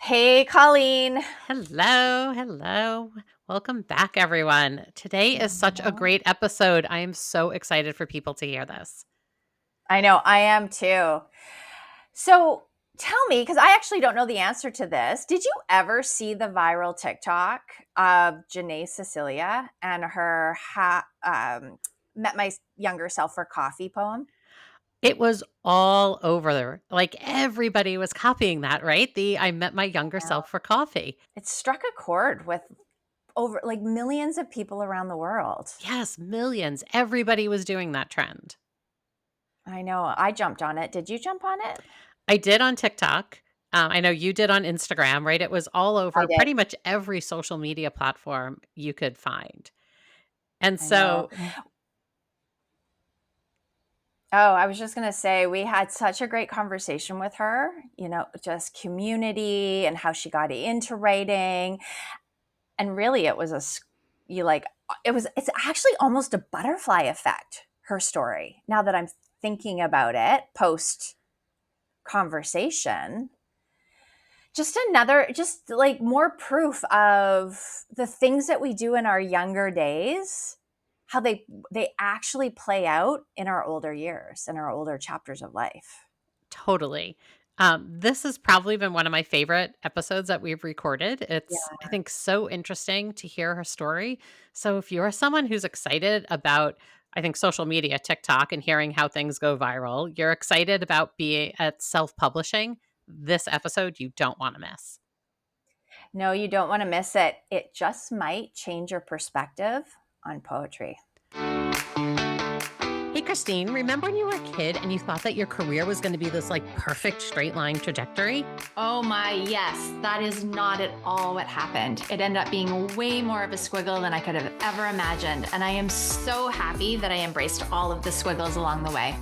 Hey, Colleen. Hello, hello. Welcome back, everyone. Today is such a great episode. I am so excited for people to hear this. I know, I am too. So tell me, because I actually don't know the answer to this. Did you ever see the viral TikTok of Jennae Cecelia and her Met My Younger Self for Coffee poem? It was all over there. Like everybody was copying that, right? The I met my younger No. self for coffee. It struck a chord with over like millions of people around the world. Yes, millions. Everybody was doing that trend. I know. I jumped on it. Did you jump on it? I did on TikTok. I know you did on Instagram, right? It was all I over did. pretty much every social media platform you could find. And I know. so Oh, I was just going to say, we had such a great conversation with her, just community and how she got into writing. And really, it was it's actually almost a butterfly effect, her story. Now that I'm thinking about it post conversation, just like more proof of the things that we do in our younger days, how they actually play out in our older years, in our older chapters of life. totally. This has probably been one of my favorite episodes that we've recorded. It's, Yeah. I think, so interesting to hear her story. So, if you're someone who's excited about, I think, social media, TikTok, and hearing how things go viral, you're excited about being at self publishing, this episode you don't want to miss. No, you don't want to miss it. It just might change your perspective on poetry. Hey, Christine, remember when you were a kid and you thought that your career was going to be this like perfect straight line trajectory? Oh my, yes. That is not at all what happened. It ended up being way more of a squiggle than I could have ever imagined. And I am so happy that I embraced all of the squiggles along the way.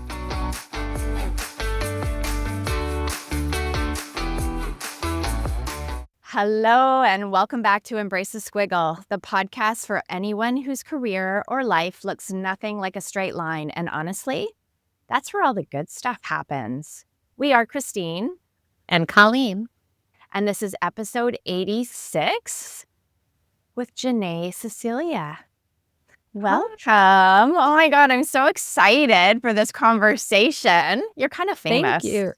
Hello, and welcome back to Embrace the Squiggle, the podcast for anyone whose career or life looks nothing like a straight line. And honestly, that's where all the good stuff happens. We are Kristine And Colleen. and this is episode 86 with Jennae Cecelia. Welcome. Oh my God, I'm so excited for this conversation. You're kind of famous. Thank you.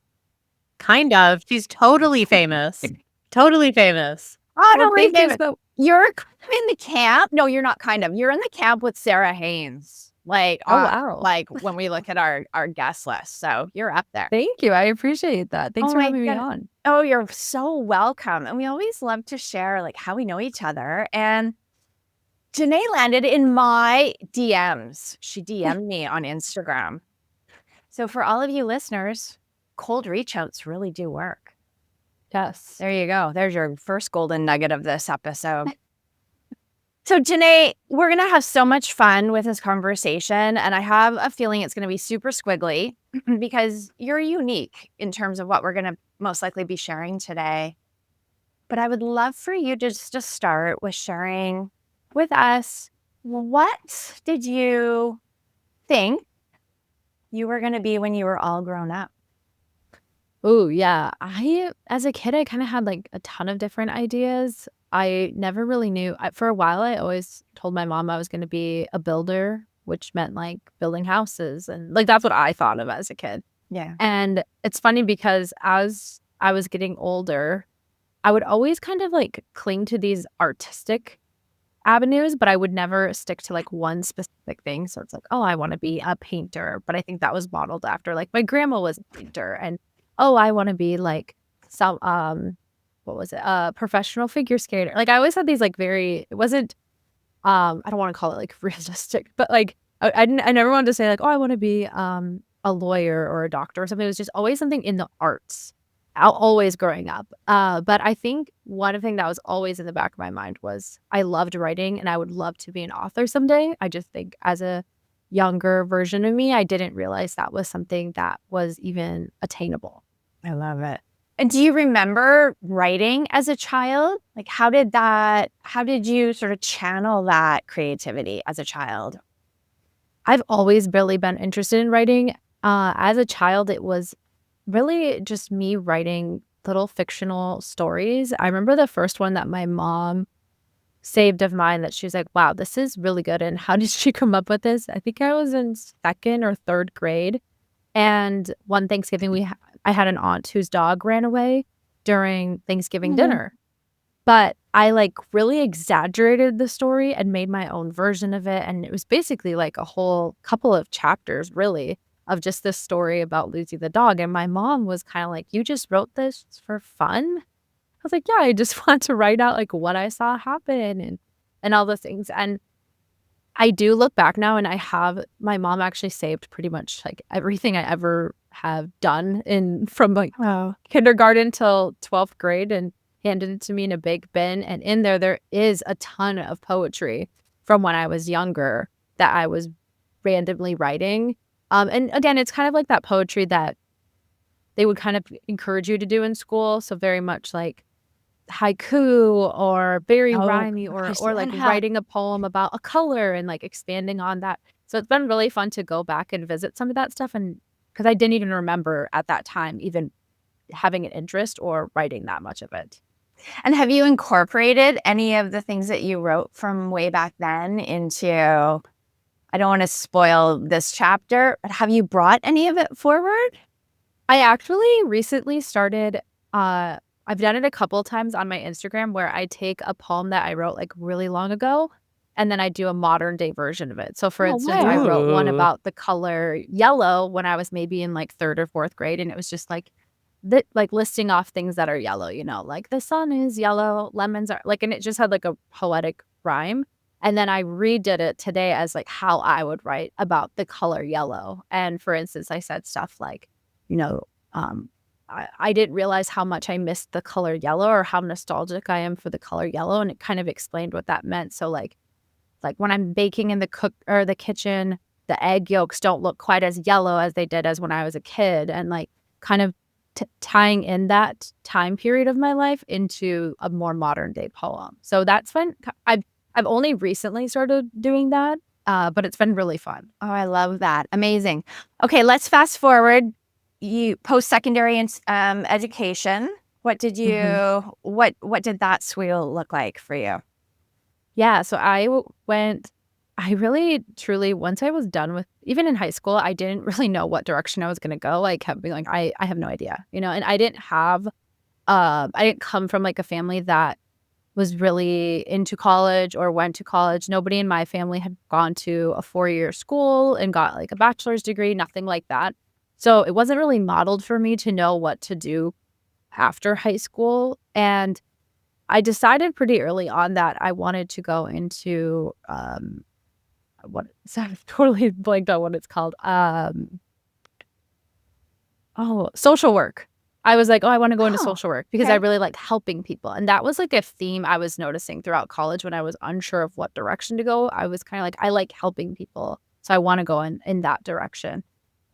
Kind of. She's totally famous. Totally famous. Totally Thank you famous. so- You're kind of in the camp. No, you're not kind of. You're in the camp with Sarah Haynes. wow. Like when we look at our guest list. So you're up there. Thank you. I appreciate that. Thanks Oh for my having me goodness. on. Oh, you're so welcome. And we always love to share like how we know each other. And Jennae landed in my DMs. She DM'd me on Instagram. So for all of you listeners, cold reach outs really do work. Yes. There you go. There's your first golden nugget of this episode. So, Jennae, we're going to have so much fun with this conversation, and I have a feeling it's going to be super squiggly because you're unique in terms of what we're going to most likely be sharing today. But I would love for you just to start with sharing with us, what did you think you were going to be when you were all grown up? Oh, yeah. As a kid, I kind of had like a ton of different ideas. I never really knew. For a while, I always told my mom I was going to be a builder, which meant like building houses. And like that's what I thought of as a kid. Yeah. And it's funny because as I was getting older, I would always kind of like cling to these artistic avenues, but I would never stick to like one specific thing. So it's like, oh, I want to be a painter. But I think that was modeled after like my grandma was a painter. And oh, I want to be like some what was it? Professional figure skater. Like I always had these like it wasn't I don't want to call it like realistic, but like I never wanted to say like, oh, I want to be a lawyer or a doctor or something. It was just always something in the arts. Always growing up. But I think one thing that was always in the back of my mind was I loved writing and I would love to be an author someday. I just think as a younger version of me, I didn't realize that was something that was even attainable. I love it. And do you remember writing as a child? Like, how did you sort of channel that creativity as a child? I've always really been interested in writing. As a child, it was really just me writing little fictional stories. I remember the first one that my mom saved of mine that she was like, wow, this is really good. And how did she come up with this? I think I was in second or third grade. And one Thanksgiving, I had an aunt whose dog ran away during Thanksgiving dinner. But I like really exaggerated the story and made my own version of it. And it was basically like a whole couple of chapters, really, of just this story about Lucy the dog. And my mom was kind of like, you just wrote this for fun? I was like, yeah, I just want to write out like what I saw happen and all the things. And I do look back now and I have my mom actually saved pretty much like everything I ever have done from like kindergarten till 12th grade and handed it to me in a big bin. And in there is a ton of poetry from when I was younger that I was randomly writing. And again, it's kind of like that poetry that they would kind of encourage you to do in school. So very much like haiku or very rhymey or like writing a poem about a color and like expanding on that. So it's been really fun to go back and visit some of that stuff. And because I didn't even remember at that time even having an interest or writing that much of it. And have you incorporated any of the things that you wrote from way back then into, I don't want to spoil this chapter, but have you brought any of it forward? I actually recently started, I've done it a couple times on my Instagram where I take a poem that I wrote like really long ago and then I do a modern day version of it. So for instance, I wrote one about the color yellow when I was maybe in like third or fourth grade. And it was just like, like listing off things that are yellow, you know, like the sun is yellow, lemons are like, and it just had like a poetic rhyme. And then I redid it today as like how I would write about the color yellow. And for instance, I said stuff like, you know, I didn't realize how much I missed the color yellow or how nostalgic I am for the color yellow. And it kind of explained what that meant. So like when I'm baking in the kitchen, the egg yolks don't look quite as yellow as they did as when I was a kid. And like kind of tying in that time period of my life into a more modern day poem. So that's fun. I've only recently started doing that, but it's been really fun. Oh, I love that. Amazing. Okay, let's fast forward. You post-secondary education. What did you what did that squeal look like for you? Yeah, so I really truly once I was done with even in high school, I didn't really know what direction I was going to go. I kept being like I have no idea, you know, and I didn't come from like a family that was really into college or went to college. Nobody in my family had gone to a 4-year school and got like a bachelor's degree, nothing like that. So it wasn't really modeled for me to know what to do after high school. And I decided pretty early on that I wanted to go into I've totally blanked on what it's called. Social work. I was like, I want to go into social work because I really like helping people. And that was like a theme I was noticing throughout college when I was unsure of what direction to go. I was kind of like, I like helping people. So I want to go in that direction.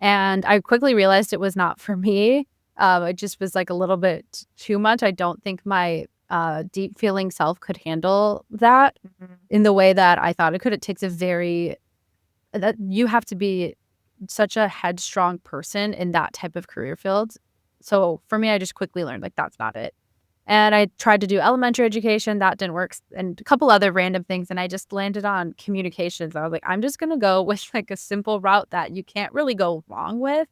And I quickly realized it was not for me. It just was like a little bit too much. I don't think my deep feeling self could handle that in the way that I thought it could. It takes you have to be such a headstrong person in that type of career field. So for me, I just quickly learned like that's not it. And I tried to do elementary education. That didn't work. And a couple other random things. And I just landed on communications. I was like, I'm just going to go with like a simple route that you can't really go wrong with.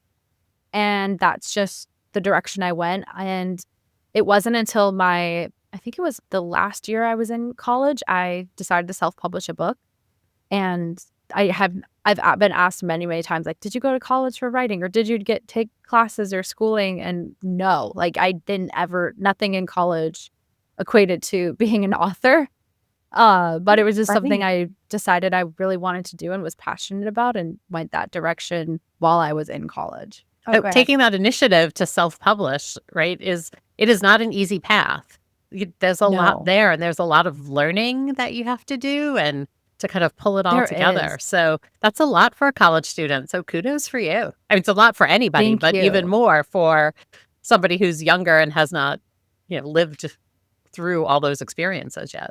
And that's just the direction I went. And it wasn't until I think it was the last year I was in college, I decided to self-publish a book. And I've been asked many, many times, like, did you go to college for writing or did you take classes or schooling? And no, like I didn't nothing in college equated to being an author. But it was just something I decided I really wanted to do and was passionate about and went that direction while I was in college. Taking that initiative to self-publish, right, it is not an easy path. There's a lot there and there's a lot of learning that you have to do and to kind of pull it all together. So that's a lot for a college student. So kudos for you. I mean, it's a lot for anybody, but even more for somebody who's younger and has not, lived through all those experiences yet.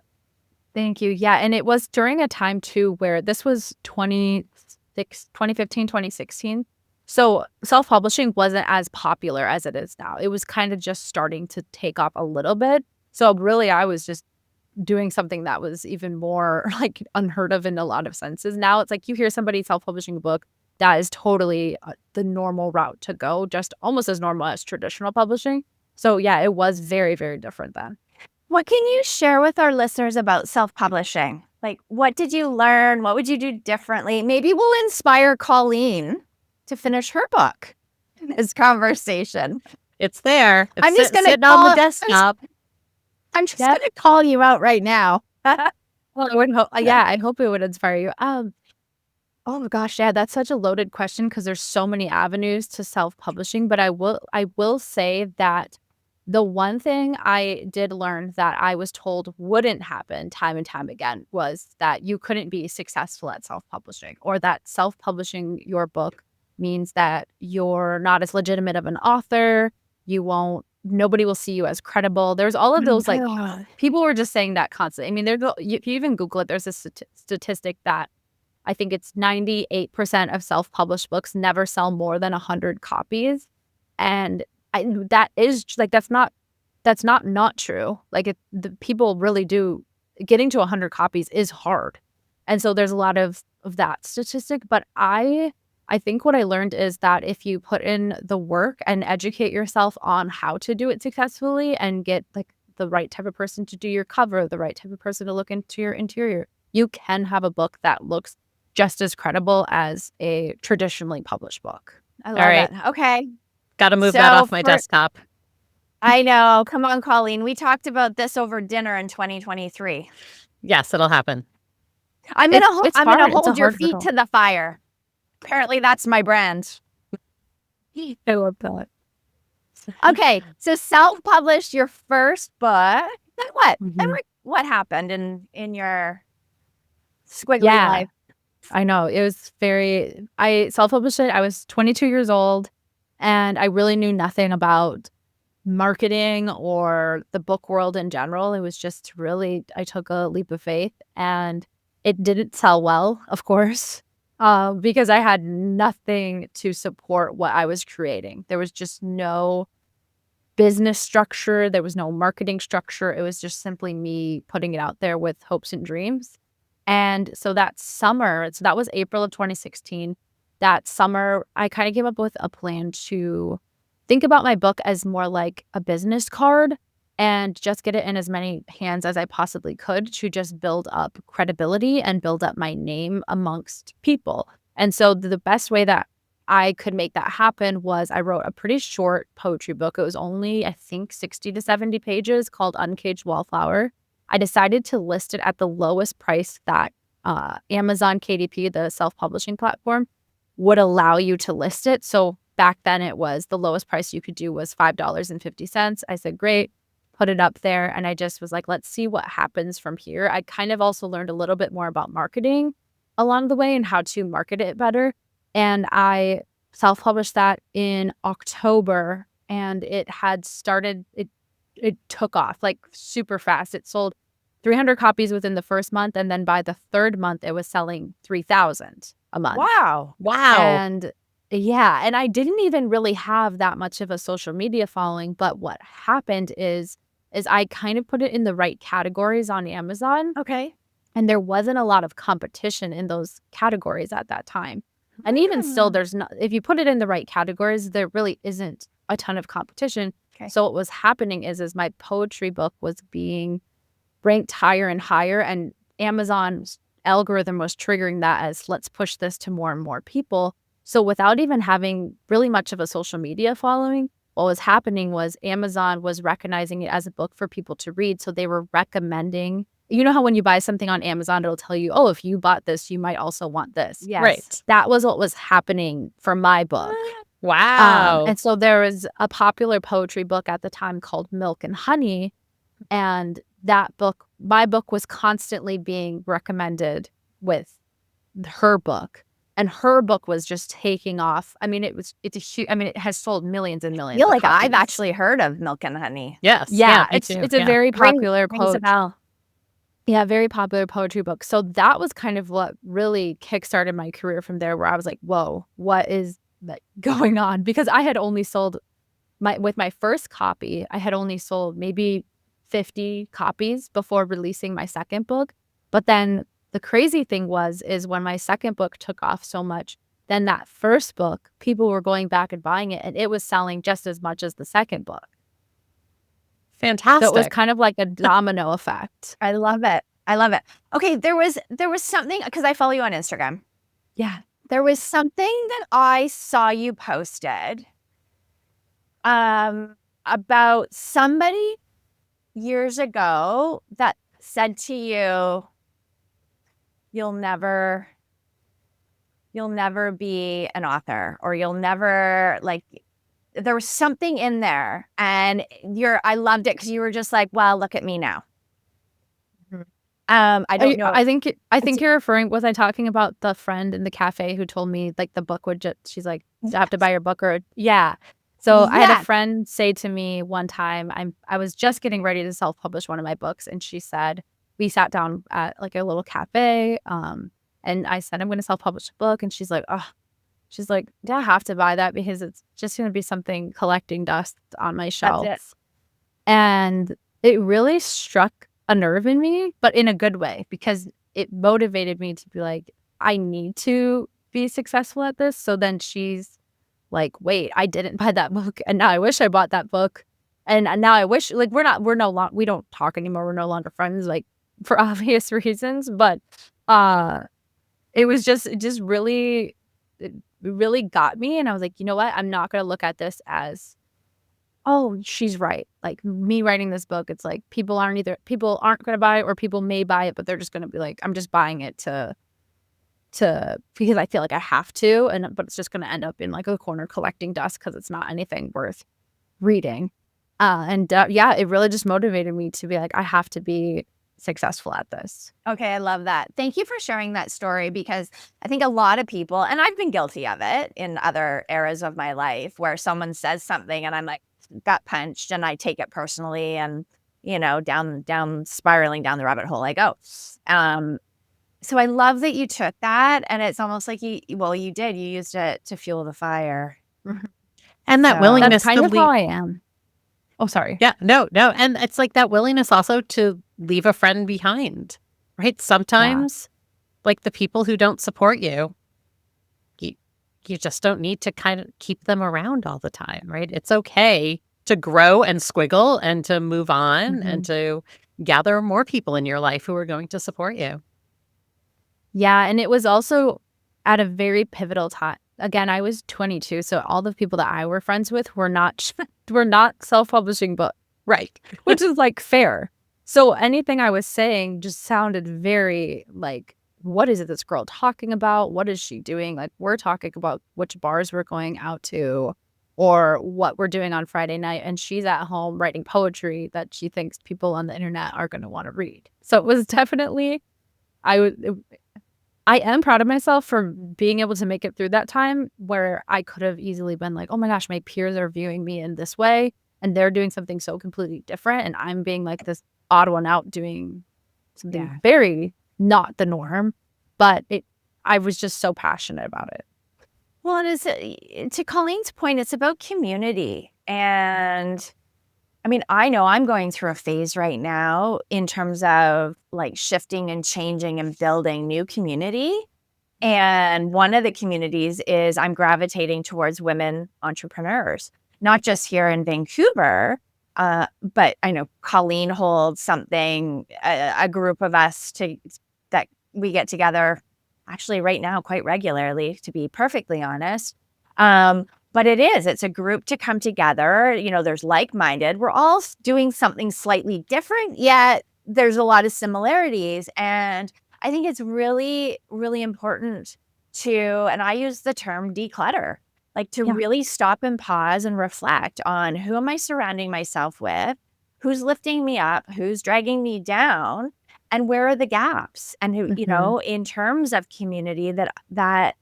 Thank you. Yeah. And it was during a time too where this was 2015, 2016. So self-publishing wasn't as popular as it is now. It was kind of just starting to take off a little bit. So really, I was just doing something that was even more like unheard of in a lot of senses. Now it's like you hear somebody self-publishing a book, that is totally the normal route to go, just almost as normal as traditional publishing. So yeah, it was very, very different then. What can you share with our listeners about self-publishing? Like, what did you learn? What would you do differently? Maybe we'll inspire Colleen to finish her book in this conversation. It's there. It's I'm just gonna sitting on the desktop. I'm just going to call you out right now. Well, I would hope, yeah, I hope it would inspire you. Oh my gosh, yeah, that's such a loaded question because there's so many avenues to self-publishing. But I will say that the one thing I did learn that I was told wouldn't happen time and time again was that you couldn't be successful at self-publishing, or that self-publishing your book means that you're not as legitimate of an author. Nobody will see you as credible. There's all of those, like, people were just saying that constantly. I mean, if you even Google it, there's a statistic that I think it's 98% of self-published books never sell more than 100 copies. And that is like, that's not true. Like, the people really do, getting to 100 copies is hard. And so there's a lot of that statistic. But I think what I learned is that if you put in the work and educate yourself on how to do it successfully and get like the right type of person to do your cover, the right type of person to look into your interior, you can have a book that looks just as credible as a traditionally published book. I love it. Okay. Got to move that off my desktop. I know. Come on, Colleen. We talked about this over dinner in 2023. Yes, it'll happen. I'm gonna hold your feet hurdle. to the fire. Apparently, that's my brand. I love that. Okay, so self-published your first book. Then what? Mhm. Then what happened in your squiggly Yeah. life? I know. I self-published it. I was 22 years old, and I really knew nothing about marketing or the book world in general. It was just really, I took a leap of faith, and it didn't sell well, of course, because I had nothing to support what I was creating. There was just no business structure. There was no marketing structure. It was just simply me putting it out there with hopes and dreams. And so that summer, so that was April of 2016, that summer, I kind of came up with a plan to think about my book as more like a business card and just get it in as many hands as I possibly could to just build up credibility and build up my name amongst people. And so the best way that I could make that happen was I wrote a pretty short poetry book. It was only, I think, 60 to 70 pages, called Uncaged Wallflower. I decided to list it at the lowest price that Amazon KDP, the self-publishing platform, would allow you to list it. So back then it was the lowest price you could do was $5.50. I said, great, put it up there. And I just was like, let's see what happens from here. I kind of also learned a little bit more about marketing along the way and how to market it better. And I self-published that in October, and it had started, it took off like super fast. It sold 300 copies within the first month, and then by the third month, it was selling 3,000 a month. Wow. And yeah, and I didn't even really have that much of a social media following, but what happened is I kind of put it in the right categories on Amazon, Okay. and there wasn't a lot of competition in those categories at that time. And even still, there's not, if you put it in the right categories, there really isn't a ton of competition. Okay. So what was happening is my poetry book was being ranked higher and higher, and Amazon's algorithm was triggering that as, let's push this to more and more people. So without even having really much of a social media following, what was happening was Amazon was recognizing it as a book for people to read. So they were recommending, you know how when you buy something on Amazon, it'll tell you, oh, if you bought this, you might also want this. Yes. Right. That was what was happening for my book. Wow. And so there was a popular poetry book at the time called Milk and Honey. And that book, my book, was constantly being recommended with her book. And her book was just taking off. I mean, it has sold millions and I millions. feel of like I've copies. actually heard of Milk and Honey. yes. Yeah, me it's too. a Yeah. very popular Rings a poetry. bell. Yeah, very popular poetry book. So that was kind of what really kickstarted my career from there, where I was like, whoa, what is like going on, because I had only sold with my first copy, I had only sold maybe 50 copies before releasing my second book. But then the crazy thing is when my second book took off so much, then that first book, people were going back and buying it, and it was selling just as much as the second book. So it was Fantastic. kind of like a domino effect. I love it. I love it. Okay, there was something, because I follow you on Instagram. Yeah. There was something that I saw you posted about somebody years ago that said to you, you'll never be an author, or you'll never, like, there was something in there, and I loved it because you were just like, well, look at me now. Mhm. I don't know. I think you're referring, was I talking about the friend in the cafe who told me like the book would just, she's like, I have to buy your book, or yeah. So I had Yes. a friend say to me one time, I was just getting ready to self-publish one of my books, and she said, we sat down at like a little cafe, and I said, I'm going to self-publish a book, and she's like, yeah, I have to buy that because it's just going to be something collecting dust on my shelf. That's it. And it really struck a nerve in me, but in a good way, because it motivated me to be like, I need to be successful at this. So then she's like, wait, I didn't buy that book, and now I wish I bought that book. And now I wish, like, we don't talk anymore. We're no longer friends, like, for obvious reasons. But it was just, it really got me. And I was like, you know what? I'm not going to look at this as, oh, she's right. Like, me writing this book, it's like people aren't going to buy it, or people may buy it, but they're just going to be like, I'm just buying it to because I feel like I have to, but it's just going to end up in like a corner collecting dust because it's not anything worth reading. Yeah, it really just motivated me to be like, I have to be successful at this. Okay, I love that. Thank you for sharing that story, because I think a lot of people, and I've been guilty of it in other eras of my life, where someone says something and I'm like gut punched and I take it personally, and down spiraling down the rabbit hole I go. So I love that you took that, and it's almost like you used it to fuel the fire. And that So- willingness That's kind to of how I am. Oh, sorry. Yeah, no. And it's like that willingness also to leave a friend behind, right? Sometimes, like, the people who don't support you, you just don't need to kind of keep them around all the time, right? It's okay to grow and squiggle and to move on and to gather more people in your life who are going to support you. Yeah, and it was also at a very pivotal time. Again, I was 22, so all the people that I were friends with were not self-publishing books, Right. which is like fair. So anything I was saying just sounded very like, what is it this girl talking about? What is she doing? Like, we're talking about which bars we're going out to, or what we're doing on Friday night, and she's at home writing poetry that she thinks people on the internet are going to want to read. So it was definitely, I am proud of myself for being able to make it through that time, where I could have easily been like, oh my gosh, my peers are viewing me in this way, and they're doing something so completely different, and I'm being like this odd one out doing something very not the norm. But I was just so passionate about it. Well, it is, to Colleen's point, it's about community. And I mean, I know I'm going through a phase right now in terms of like shifting and changing and building new community. And one of the communities is I'm gravitating towards women entrepreneurs, not just here in Vancouver, but I know Colleen holds something, a group of us that we get together actually right now quite regularly, to be perfectly honest. But it's a group to come together. There's like-minded. We're all doing something slightly different, yet there's a lot of similarities. And I think it's really, really important and I use the term declutter, like to really stop and pause and reflect on, who am I surrounding myself with? Who's lifting me up? Who's dragging me down? And where are the gaps? And who, in terms of community that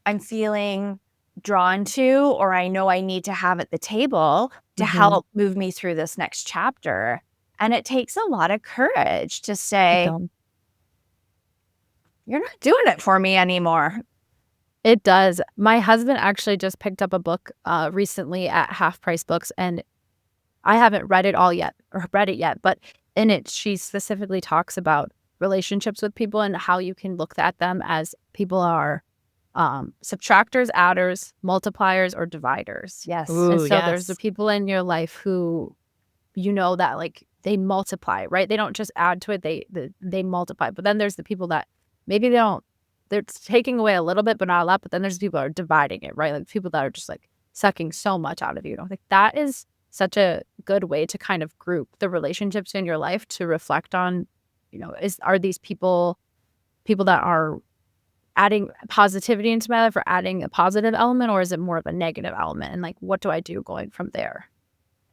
I'm feeling drawn to, or I know I need to have at the table to help move me through this next chapter. And it takes a lot of courage to say, you're not doing it for me anymore. It does. My husband actually just picked up a book recently at Half Price Books, and I haven't read it yet, but in it, she specifically talks about relationships with people and how you can look at them as people are subtractors, adders, multipliers, or dividers. Yes. Ooh, And so there's the yes. people in your life who, that like they multiply, right? They don't just add to it, they multiply. But then there's the people that maybe they're taking away a little bit, but not a lot. But then there's people that are dividing it, right? Like people that are just like sucking so much out of you. Like that is such a good way to kind of group the relationships in your life to reflect on, are these people that are adding positivity into my life or adding a positive element, or is it more of a negative element? And like, what do I do going from there?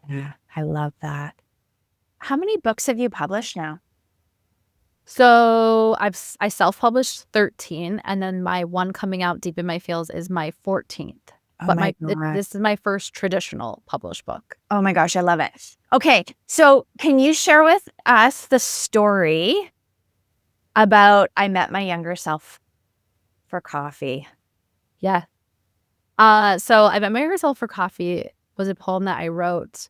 Yeah, I love that. How many books have you published now? So I self-published 13, and then my one coming out, Deep in My Feels, is my 14th. Oh But my God. this is my first traditional published book. Oh my gosh, I love it. Okay, so can you share with us the story about I met my younger self for coffee? Yeah. So I Met My Younger Self for Coffee was a poem that I wrote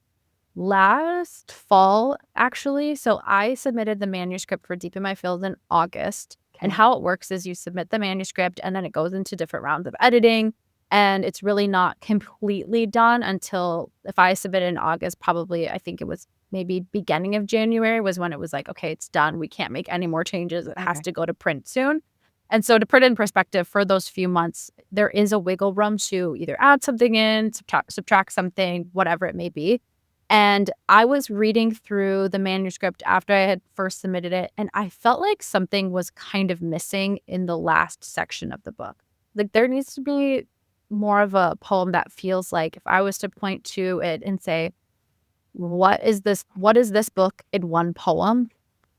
last fall, actually. So I submitted the manuscript for Deep in My Fields in August. And how it works is you submit the manuscript and then it goes into different rounds of editing. And it's really not completely done until, if I submitted in August, probably I think it was maybe beginning of January was when it was like, okay, it's done. We can't make any more changes. It has to go to print soon. And so to put it in perspective, for those few months, there is a wiggle room to either add something in, subtract something, whatever it may be. And I was reading through the manuscript after I had first submitted it, and I felt like something was kind of missing in the last section of the book. Like there needs to be more of a poem that feels like, if I was to point to it and say, what is this book in one poem?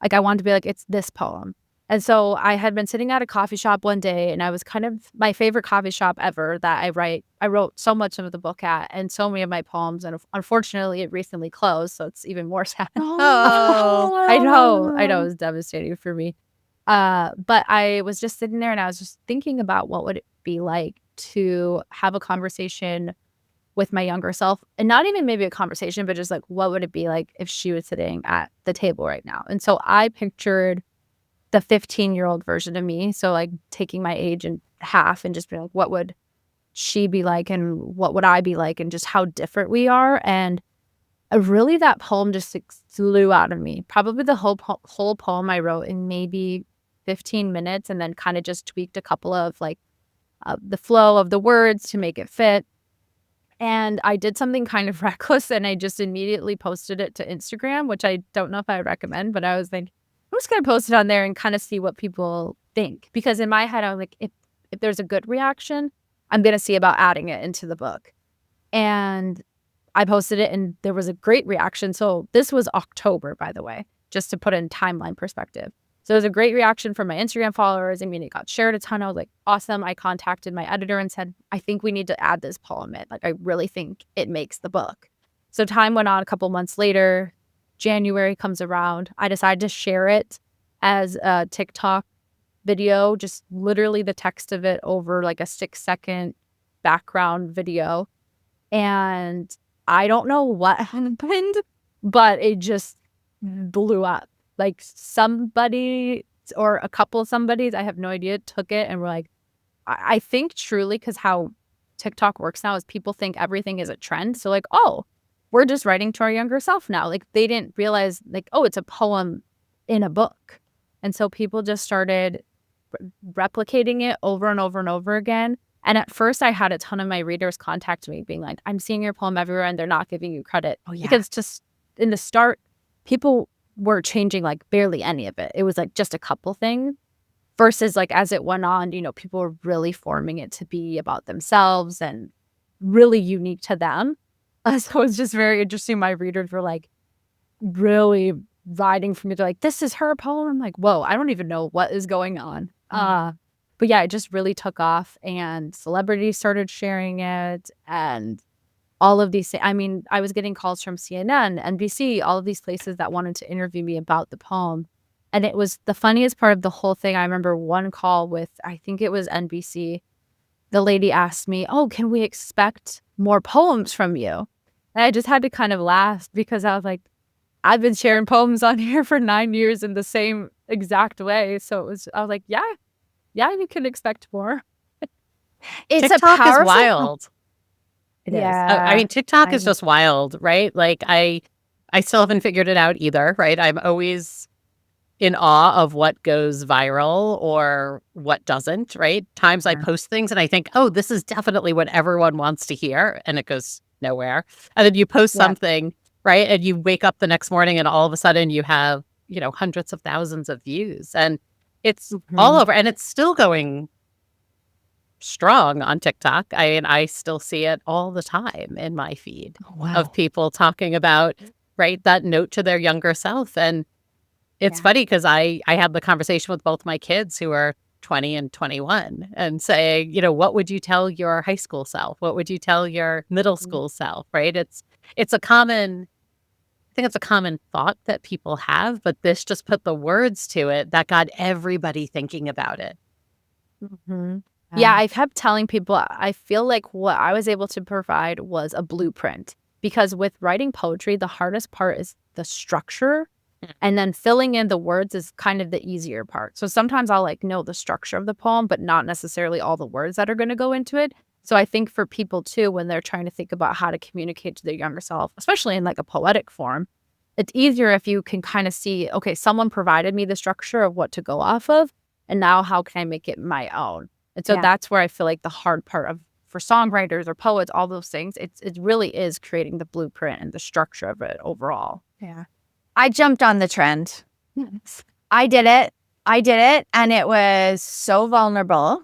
Like I wanted to be like, it's this poem. And so I had been sitting at a coffee shop one day, and I was kind of my favorite coffee shop ever that I wrote so much of the book at and so many of my poems. And unfortunately, it recently closed. So it's even more sad. Oh. I know. It was devastating for me. But I was just sitting there and I was just thinking about what would it be like to have a conversation with my younger self, and not even maybe a conversation, but just like, what would it be like if she was sitting at the table right now? And so I pictured the 15-year-old version of me. So like taking my age in half and just being like, what would she be like and what would I be like, and just how different we are. And really that poem just flew out of me. Probably the whole poem I wrote in maybe 15 minutes, and then kind of just tweaked a couple of like the flow of the words to make it fit. And I did something kind of reckless, and I just immediately posted it to Instagram, which I don't know if I recommend, but I was like, I'm just going to post it on there and kind of see what people think. Because in my head, I was like, if there's a good reaction, I'm going to see about adding it into the book. And I posted it and there was a great reaction. So this was October, by the way, just to put it in timeline perspective. So it was a great reaction from my Instagram followers. I mean, it got shared a ton. I was like, awesome. I contacted my editor and said, I think we need to add this poem in. Like, I really think it makes the book. So time went on. A couple months later, January comes around. I decided to share it as a TikTok video, just literally the text of it over like a 6-second background video. And I don't know what happened, but it just blew up. Like somebody or a couple of somebodies, I have no idea, took it and were like, I think truly, because how TikTok works now is people think everything is a trend. So like, oh, we're just writing to our younger self now. Like they didn't realize like, oh, it's a poem in a book. And so people just started replicating it over and over and over again. And at first I had a ton of my readers contact me being like, I'm seeing your poem everywhere and they're not giving you credit. Oh, yeah. Because just in the start, people were changing like barely any of it. It was like just a couple things versus like as it went on, people were really forming it to be about themselves and really unique to them. So it was just very interesting. My readers were like really riding for me. They're like, this is her poem. I'm like, whoa, I don't even know what is going on. But yeah, it just really took off and celebrities started sharing it and all of these. I mean, I was getting calls from CNN, NBC, all of these places that wanted to interview me about the poem. And it was the funniest part of the whole thing. I remember one call with, I think it was NBC, the lady asked me, "Oh, can we expect more poems from you?" And I just had to kind of laugh because I was like, I've been sharing poems on here for 9 years in the same exact way. So I was like, yeah, you can expect more. It's a TikTok is powerful wild. It is. I Yeah. mean, TikTok I is just wild, right? Like I still haven't figured it out either, right? I'm always in awe of what goes viral or what doesn't, right? Times I Yeah. post things and I think, oh, this is definitely what everyone wants to hear, and it goes nowhere. And then you post Yeah. something, right? And you wake up the next morning and all of a sudden you have, hundreds of thousands of views. And it's all Mhm. over and it's still going strong on TikTok. I still see it all the time in my feed Oh, wow. of people talking about, right, that note to their younger self. And it's Yeah. funny because I had the conversation with both my kids who are 20 and 21 and saying, what would you tell your high school self? What would you tell your middle school self, right? It's a common I think it's a common thought that people have, but this just put the words to it that got everybody thinking about it. Mhm. Yeah, Yeah. I kept telling people I feel like what I was able to provide was a blueprint because with writing poetry, the hardest part is the structure, Mm. and then filling in the words is kind of the easier part. So sometimes I'll like know the structure of the poem, but not necessarily all the words that are going to go into it. So I think for people too, when they're trying to think about how to communicate to their younger self, especially in like a poetic form, it's easier if you can kind of see, okay, someone provided me the structure of what to go off of. And now how can I make it my own? And so Yeah. that's where I feel like the hard part of for songwriters or poets, all those things, it really is creating the blueprint and the structure of it overall. Yeah. I jumped on the trend. I did it. And it was so vulnerable.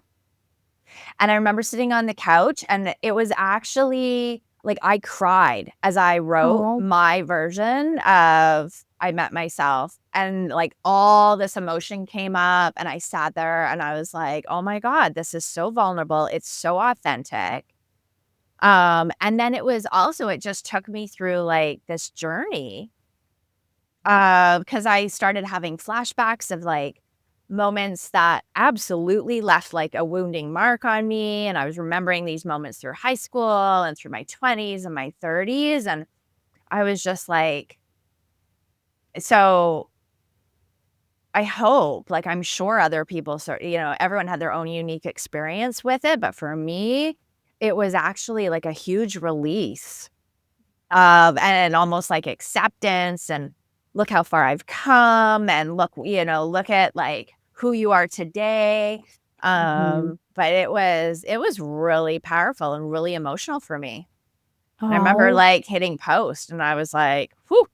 And I remember sitting on the couch and it was actually like I cried as I wrote Oh. my version of I Met Myself. And like all this emotion came up and I sat there and I was like, oh my God, this is so vulnerable. It's so authentic. And then it just took me through like this journey because I started having flashbacks of like moments that absolutely left like a wounding mark on me. And I was remembering these moments through high school and through my 20s and my 30s. And I was just like, so I hope, like, I'm sure other people, everyone had their own unique experience with it. But for me, it was actually like a huge release and almost like acceptance and look how far I've come and look at like who you are today. But it was really powerful and really emotional for me. And I remember Oh. like hitting post and I was like, whew.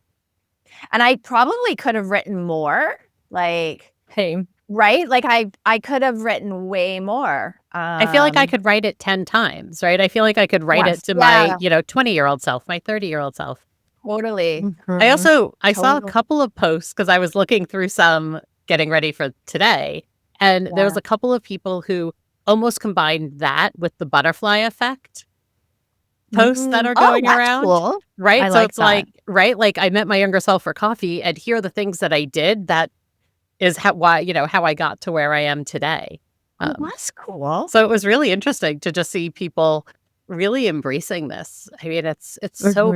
And I probably could have written more, like, Hey. right? Like I could have written way more. I feel like I could write it 10 times, right? I feel like I could write Yes. it to my, Yeah, 20-year-old self, my 30-year-old self. totally. I saw a Totally. couple of posts because I was looking through some getting ready for today, and there was Yeah. a couple of people who almost combined that with the butterfly effect posts that are Oh, going that's around, cool. right? I So like it's that. like, right, like I met my younger self for coffee, and here are the things that I did that is how I got to where I am today. Oh, that's cool. So it was really interesting to just see people really embracing this. I mean, it's so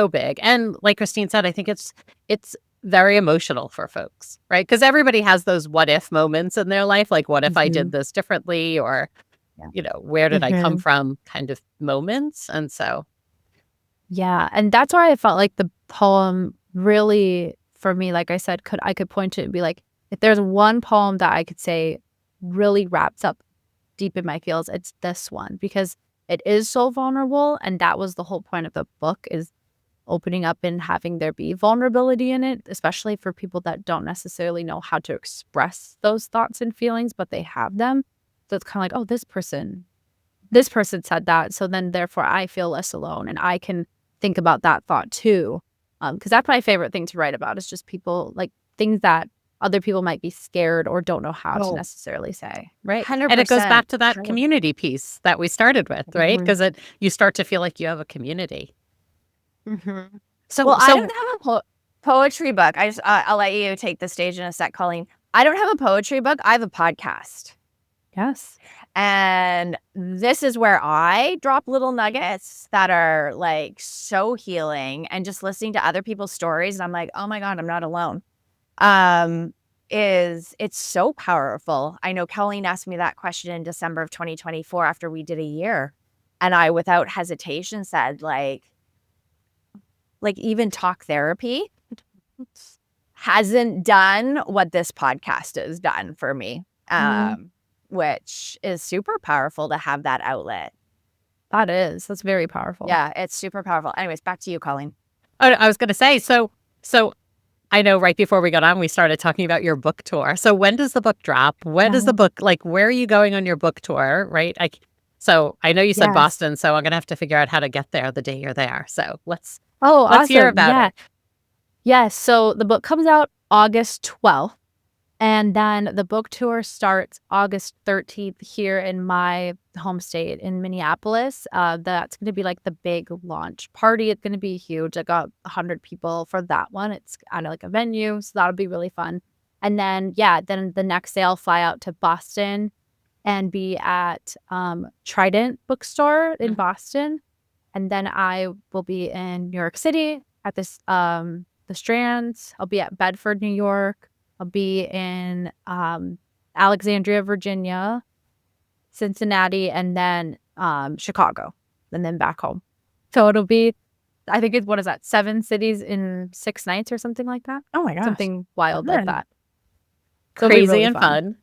big. And like Kristine said, I think it's very emotional for folks, right? Because everybody has those what if moments in their life, like what if I did this differently, or Yeah. where did I come from kind of moments. And so Yeah, and that's why I felt like the poem really, for me, like I said, I could point to it and be like, if there's one poem that I could say really wraps up deep in my feels, it's this one because it is so vulnerable, and that was the whole point of the book is opening up and having there be vulnerability in it, especially for people that don't necessarily know how to express those thoughts and feelings, but they have them. So it's kind of like, oh, this person said that, so then therefore I feel less alone, and I can think about that thought too, because that's my favorite thing to write about is just people like things that other people might be scared or don't know how to Oh, necessily say. right. 100%. And it goes back to that True. community piece that we started with, right? Mhm. Because you start to feel like you have a community. So Well, I don't have a poetry book. I'll let you take the stage in a sec, Colleen. I don't have a poetry book. I have a podcast. Yes. And this is where I drop little nuggets that are like so healing, and just listening to other people's stories. And I'm like, oh my God, I'm not alone. It's so powerful. I know Colleen asked me that question in December of 2024 after we did a year. And I, without hesitation, said like even talk therapy hasn't done what this podcast has done for me. Which is super powerful to have that outlet. That's very powerful. Yeah, it's super powerful. Anyways, back to you, Colleen. Oh, I was going to say, so I know right before we got on, we started talking about your book tour. So when does the book drop? When does the book, like, where are you going on your book tour, right? So I know you said Yes. Boston, so I'm going to have to figure out how to get there the day you're there. So let's Awesome. hear about it. Yes. So the book comes out August 12th. And then the book tour starts August 13th here in my home state in Minneapolis. That's going to be like the big launch party. It's going to be huge. I got 100 people for that one. It's kind of like a venue, so that'll be really fun. And then, then the next day I'll fly out to Boston and be at Trident Bookstore in Boston. And then I will be in New York City at this the Strands. I'll be at Bedford, New York. I'll be in Alexandria, Virginia, Cincinnati, and then Chicago, and then back home. So it'll be, I think what is that, 7 cities in 6 nights or something like that? Oh my gosh. Something wild like that. So it'll be Crazy really and fun.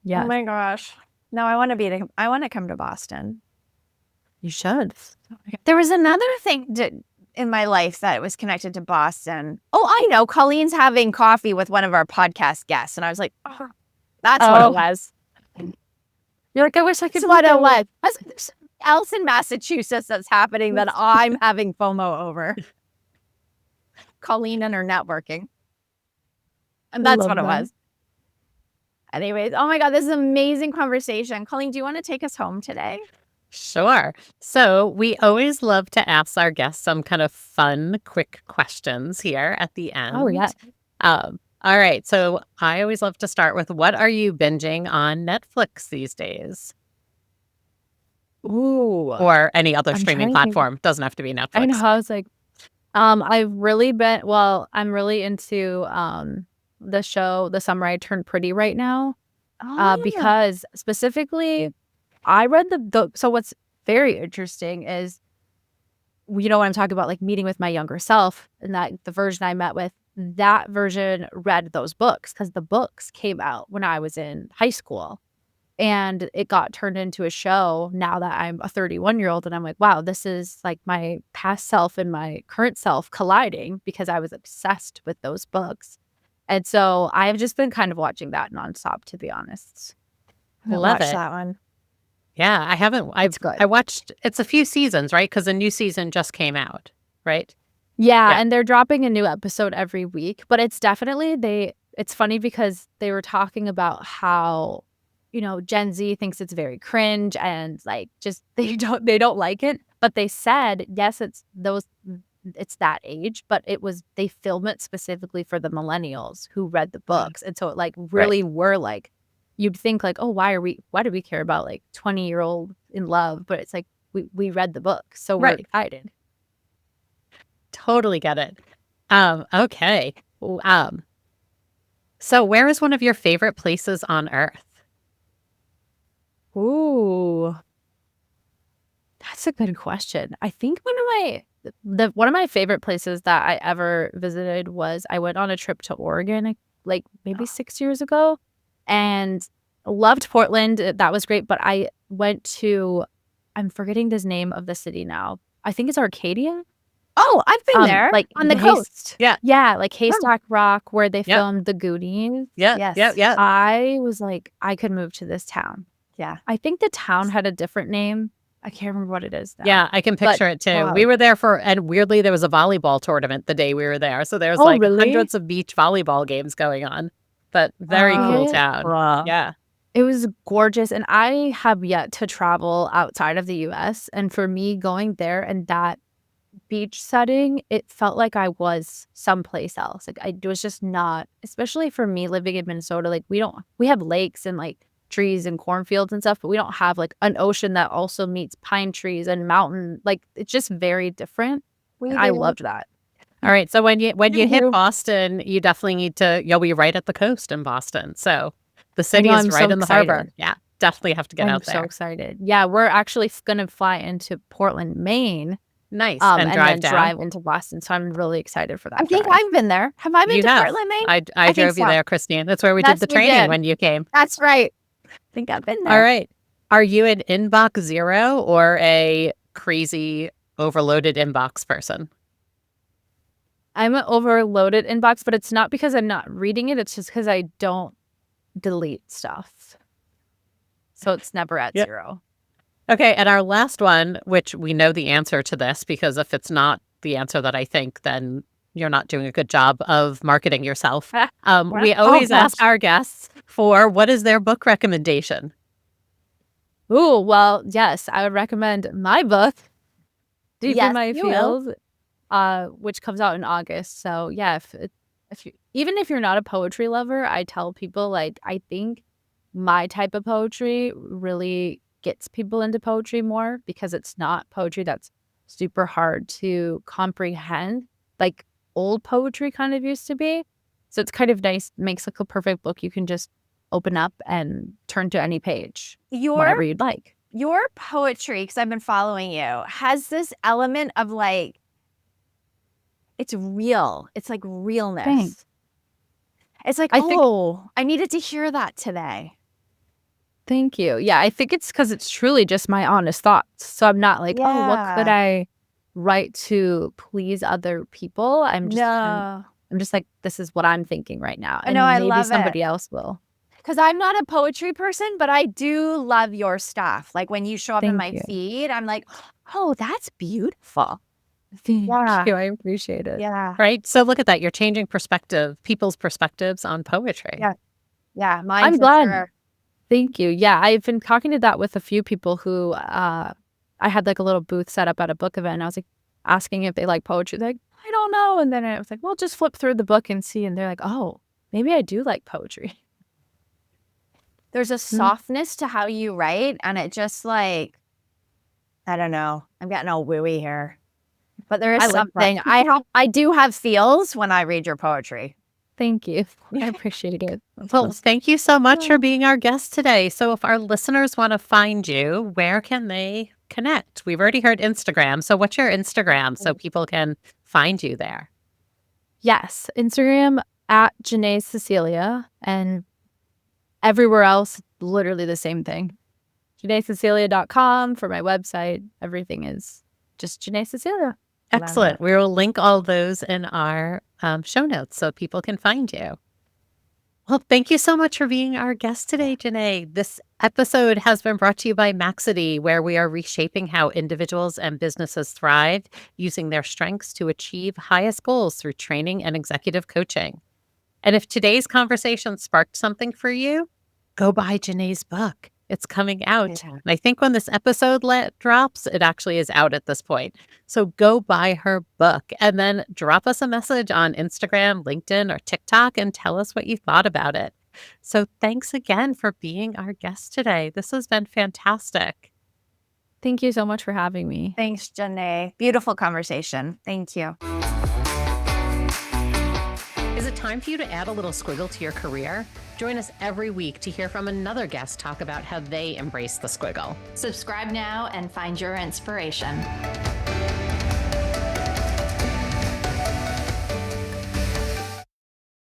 Yeah. Oh my gosh. No, I want to come to Boston. You should. There was another thing in my life that was connected to Boston. Oh, I know. Colleen's having coffee with one of our podcast guests. And I was like, oh, that's what it was. You're like, I wish I could. That's what it was. I was like, there's something else in Massachusetts that's happening that I'm having FOMO over. Colleen and her networking. And that's what it was. Anyways, oh my God, this is an amazing conversation. Colleen, do you want to take us home today? Sure. So we always love to ask our guests some kind of fun, quick questions here at the end. Oh, yeah. All right. So I always love to start with, what are you binging on Netflix these days? Ooh. Or any other I'm streaming trying to think. platform. Doesn't have to be Netflix. I know. I was like, I've really been, I'm really into the show, The Summer I Turned Pretty right now. Because specifically, I read so what's very interesting is, when I'm talking about like meeting with my younger self, and that the version I met with, that version read those books because the books came out when I was in high school, and it got turned into a show now that I'm a 31-year-old, and I'm like, wow, this is like my past self and my current self colliding because I was obsessed with those books. And so I've just been kind of watching that nonstop, to be honest. Love it. that one. Yeah, I haven't. It's good. I watched, it's a few seasons, right? Because a new season just came out, right? Yeah, and they're dropping a new episode every week, but it's definitely, it's funny because they were talking about how, Gen Z thinks it's very cringe and like just they don't like it, but they said, yes, it's that age, but they film it specifically for the millennials who read the books. And so it like really were like, you'd think like, oh, why do we care about like 20-year-old in love? But it's like, we read the book, so we're excited. Totally get it. Okay. So where is one of your favorite places on Earth? Ooh, that's a good question. I think one of my favorite places that I ever visited was, I went on a trip to Oregon like maybe 6 years ago, and loved Portland. That was great. But I went to, I'm forgetting the name of the city now. I think it's Arcadia. Oh, I've been there. Like on the coast. Yeah, like Haystack Rock, where they filmed The Goonies. Yeah. I was like, I could move to this town. Yeah. I think the town had a different name. I can't remember what it is now. Yeah, I can picture it too. We were there and weirdly, there was a volleyball tournament the day we were there. So there's hundreds of beach volleyball games going on. But very cool town. Wow. Yeah. It was gorgeous. And I have yet to travel outside of the US. And for me, going there and that beach setting, it felt like I was someplace else. Like it was just not, especially for me living in Minnesota, like we have lakes and like trees and cornfields and stuff, but we don't have like an ocean that also meets pine trees and mountain. Like it's just very different. And I loved that. All right. So when you Thank hit you. Boston, you definitely need to, you'll be right at the coast in Boston. So the city know, is I'm right so in the harbor. excited. Yeah. Definitely have to get I'm out so there. excited. Yeah, we're actually going to fly into Portland, Maine, Nice. And drive then down. drive into Boston. So I'm really excited for that. I think drive. I've been there. Have I been You to have. Portland, Maine? I think drove you so. there, Kristine. That's where we Yes, did the we training did. when you came. That's right. I think I've been there. All right. Are you an inbox zero or a crazy overloaded inbox person? I'm an overloaded inbox, but it's not because I'm not reading it. It's just because I don't delete stuff. So it's never at Yep. 0. Okay. And our last one, which we know the answer to this, because if it's not the answer that I think, then you're not doing a good job of marketing yourself. We always ask our guests for what is their book recommendation. Ooh, well, yes, I would recommend my book, Deep in Yes, My you will. Fields, which comes out in August. So yeah, if you, even if you're not a poetry lover, I tell people like I think my type of poetry really gets people into poetry more because it's not poetry that's super hard to comprehend like old poetry kind of used to be. So it's kind of nice, makes like a perfect book you can just open up and turn to any page, whatever you'd like. Your poetry, because I've been following you, has this element of like, it's real. It's like realness. Thanks. It's like, I think- I needed to hear that today. Thank you. Yeah, I think it's because it's truly just my honest thoughts. So I'm not like, oh, what could I write to please other people? I'm just like, this is what I'm thinking right now. And I maybe love somebody it. else will. Because I'm not a poetry person, but I do love your stuff. Like when you show up in my Thank you. feed, I'm like, oh, that's beautiful. Thank Yeah. you. I appreciate it. Yeah. Right. So look at that. You're changing people's perspectives on poetry. Yeah. Yeah. Mine I'm for glad. sure. Thank you. Yeah, I've been talking to that with a few people who I had like a little booth set up at a book event. And I was like asking if they like poetry. They're like, I don't know. And then I was like, well, just flip through the book and see. And they're like, oh, maybe I do like poetry. There's a softness to how you write, and it just like, I don't know. I'm getting all wooey here, but there is I like something. I do have feels when I read your poetry. Thank you. I appreciate it. Well, thank you so much for being our guest today. So if our listeners want to find you, where can they connect? We've already heard Instagram. So what's your Instagram so people can find you there? Yes, Instagram at Jennae Cecelia, and everywhere else, literally the same thing. JennaeCecelia.com for my website. Everything is just Jennae Cecelia. Excellent. We will link all those in our show notes so people can find you. Well, thank you so much for being our guest today, Jennae. This episode has been brought to you by Maxity, where we are reshaping how individuals and businesses thrive using their strengths to achieve highest goals through training and executive coaching. And if today's conversation sparked something for you, go buy Jennae's book. It's coming out. Yeah. And I think when this episode drops, it actually is out at this point. So go buy her book and then drop us a message on Instagram, LinkedIn, or TikTok and tell us what you thought about it. So thanks again for being our guest today. This has been fantastic. Thank you so much for having me. Thanks, Jennae. Beautiful conversation. Thank you. Is it time for you to add a little squiggle to your career? Join us every week to hear from another guest talk about how they embrace the squiggle. Subscribe now and find your inspiration.